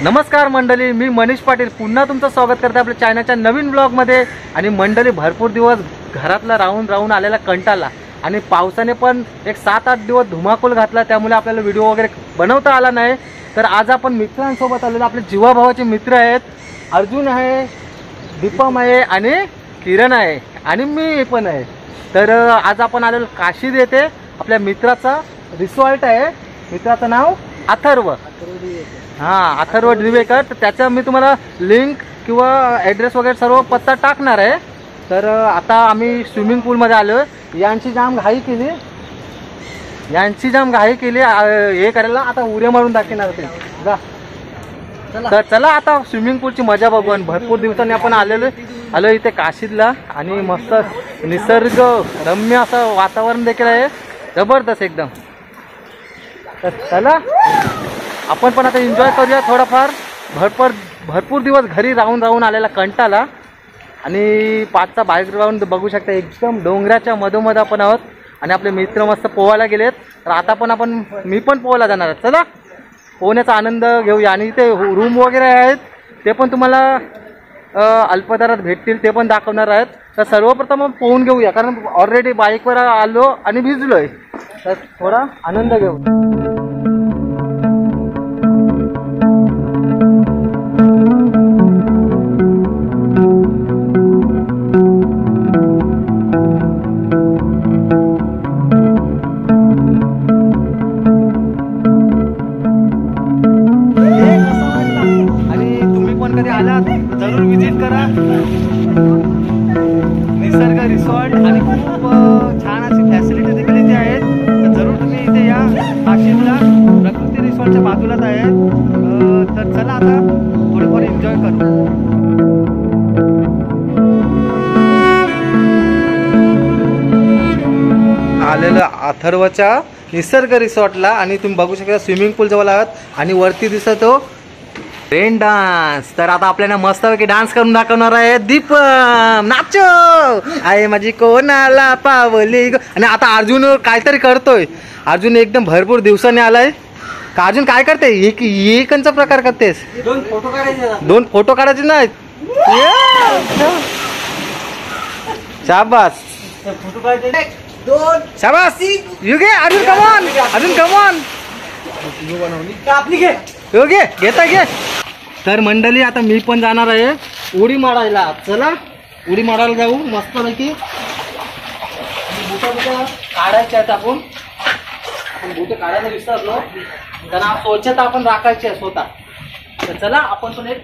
नमस्कार मंडळी, मी मनीष पाटील पुन्हा तुमचं स्वागत करते आपल्या चॅनलच्या नवीन ब्लॉगमध्ये। आणि मंडळी भरपूर दिवस घरातला राहून आलेला कंटाळला आणि पावसाने पण एक 7-8 दिवस धुमाकूळ घातला, त्यामुळे आपल्याला व्हिडिओ वगैरे बनवता आला नाही। तर आज आपण मित्रांसोबत आलेलो, आपले जीवाभावाचे मित्र आहेत, अर्जुन आहे, दीपम आहे आणि किरण आहे आणि मी पण आहे। तर आज आपण आलेलो काशीद येथे, आपल्या मित्राचा रिसॉर्ट आहे, मित्राचं नाव अथर्व। हां, अथर्व दिवेकर। तर त्याचा मी तुम्हाला लिंक किंवा ॲड्रेस वगैरे सर्व पत्ता टाकणार आहे। तर आता आम्ही स्विमिंग पूलमध्ये आलो। यांची जाम घाई केली हे करायला, आता उड्या मारून दाखवणार ते जा। तर चला आता स्विमिंग पूलची मजा बघू। भरपूर दिवसांनी आपण आलो इथे काशीदला आणि मस्त निसर्ग रम्य असं वातावरण देखील आहे, जबरदस्त एकदम। तर चला आपण पण आता एन्जॉय करूया थोडाफार। भरपूर दिवस घरी राहून आलेला कंटाळा आणि पाचचा बॅकग्राऊंड बघू शकता, एकदम डोंगराच्या मधोमध आपण आहोत आणि आपले मित्र मस्त पोहायला गेलेत। तर आता पण मी पण पोहायला जाणार आहे। चला पोहण्याचा आनंद घेऊया। आणि इथे रूम वगैरे आहेत, ते पण तुम्हाला अल्पदरात भेटतील, ते पण दाखवणार आहेत। तर सर्वप्रथम पोहून घेऊया, कारण ऑलरेडी बाईकवर आलो आणि भिजलोय, तर थोडा आनंद घेऊ। जरूर विजिट करा निसर्ग रिसॉर्ट, आणि खूप छान अशी फॅसिलिटी देखील इथे आहेत। तर जरूर तुम्ही इथे या काशीदला, प्रकृती रिसॉर्टच्या बाजूलाच आहे। तर चला आता थोडंफार एन्जॉय करू। आलेलं अथर्वच्या निसर्ग रिसॉर्टला, आणि तुम्ही बघू शकता स्विमिंग पूल जवळ आहात आणि वरती दिसतो रेन डान्स। तर आता आपल्याला मस्तपैकी डान्स करून दाखवणार आहे दीपम। नाचो आहे माझी कोणाला पावली। आणि आता अर्जुन काहीतरी करतोय। अर्जुन एकदम भरपूर दिवसांनी आलाय का? अर्जुन काय करते? एकचा प्रकार करतेस? दोन फोटो काढायचे नाहीत? शाबास शाबास, युगे अर्जुन कमॉन, अर्जुन कमॉन, घे घेता घे। तर मंडळी आता मी पण जाणार आहे उडी मारायला। चला उडी मारायला जाऊ मस्तपैकी। बुटा काढायचे आहेत, आपण बुटे काढायला विसरलो, कारण स्वच्छता आपण राखायची आहे स्वतः। तर चला आपण पण एक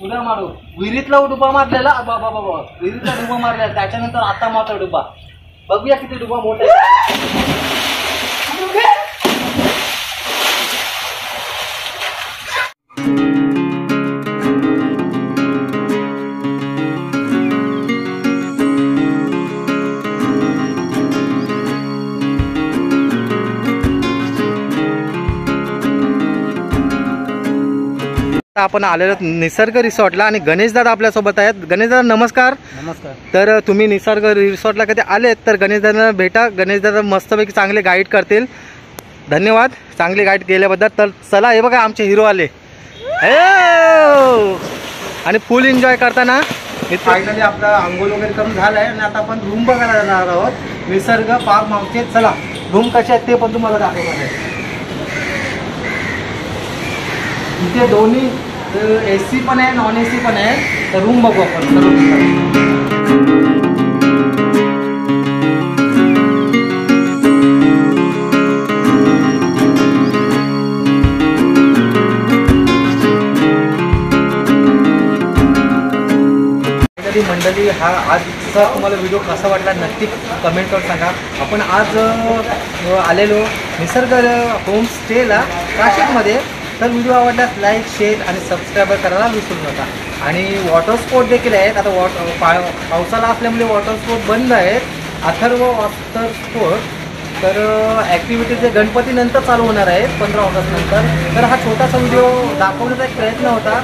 उड्या मारू। विहिरीतला डुबा मारलेला, बाबा विहिरीतला डुबा मारलेला, त्याच्यानंतर आता मात्र डुबा, बघूया किती डुबा मोठा आहे। आपण आलेलो निसर्ग रिसॉर्टला आणि गणेश दादा आपल्यासोबत आहेत। गणेश दादा नमस्कार। नमस्कार। तर तुम्ही निसर्ग रिसॉर्टला कधी आलेत तर गणेश दादांना भेटा, गणेश दादा मस्तपैकी चांगले गाईड करतील। धन्यवाद चांगली गाईड केल्याबद्दल। तर चला हे बघा आमचे हिरो आले आणि फुल एन्जॉय करताना फायनली आपला अंघोळ वगैरे करून झालं आहे आणि आता आपण रूम बघायला जाणार आहोत निसर्ग फार्म हाऊसचे। चला रूम कसे आहेत ते पण तुम्हाला दाखवणार आहे। इथे दोन्ही AC पण आहे, नॉन AC पण आहे। तर रूम बघू आपण मंडळी। हा आजचा तुम्हाला व्हिडिओ कसा वाटला नक्की कमेंट करून सांगा। आपण आज आलेलो निसर्ग होमस्टेला काशीदमध्ये। तर व्हिडिओ आवडल्यास लाईक, शेअर आणि सबस्क्राईब करायला विसरू नका। आणि वॉटर स्पोर्ट देखील आहेत। आता पावसाला असल्यामुळे वॉटर स्पोर्ट बंद आहेत, अथर्व वॉटर स्पोर्ट। तर ॲक्टिव्हिटीज गणपती नंतर चालू होणार आहेत 15 ऑगस्ट नंतर। तर हा छोटासा व्हिडिओ दाखवण्याचा एक प्रयत्न होता।